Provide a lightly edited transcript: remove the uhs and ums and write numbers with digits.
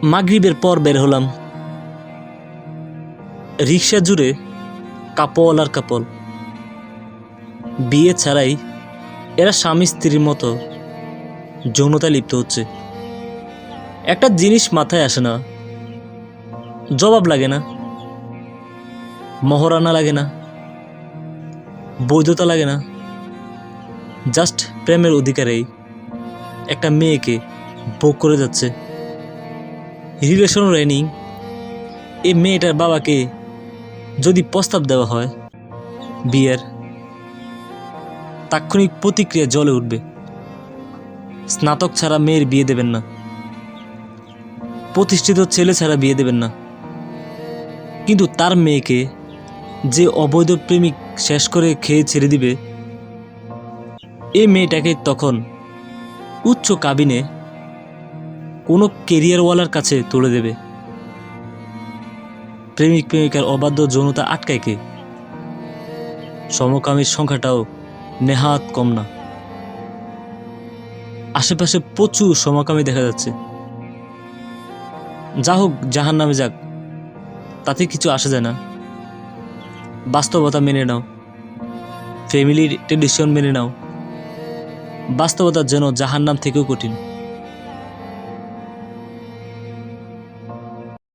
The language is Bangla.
মাগরিবের পর বের হলাম। রিক্সা জুড়ে কাপল আর কাপল, বিয়ে ছাড়াই এরা স্বামী স্ত্রীর মতো যৌনতায় লিপ্ত হচ্ছে। একটা জিনিস মাথায় আসে না, জবাব লাগে না, মহরানা লাগে না, বৈধতা লাগে না, জাস্ট প্রেমের অধিকারেই একটা মেয়েকে ভোগ করে যাচ্ছে। Relation running. এই মেয়েটার বাবাকে যদি প্রস্তাব দেওয়া হয় বিয়ের, তাৎক্ষণিক প্রতিক্রিয়া জ্বলে উঠবে। স্নাতক ছাড়া মেয়ের বিয়ে দেবেন না, প্রতিষ্ঠিত ছেলে ছাড়া বিয়ে দেবেন না। কিন্তু তার মেয়েকে যে অবৈধ প্রেমিক শেষ করে খেয়ে ছেড়ে দিবে, এই মেয়েটাকে তখন উচ্চ কাবিনে কোনো কেরিয়ারওয়ালার কাছে তুলে দেবে। প্রেমিক প্রেমিকার অবাধ্য যৌনতা আটকায় কে? সমকামীর সংখ্যাটাও নেহাত কম না। আশেপাশে প্রচুর সমকামী দেখা যাচ্ছে। যা হোক, জাহান নামে যাক, তাতে কিছু আসে যায় না। বাস্তবতা মেনে নাও, ফ্যামিলির ট্রেডিশন মেনে নাও। বাস্তবতা যেন জাহান্নাম থেকেও কঠিন।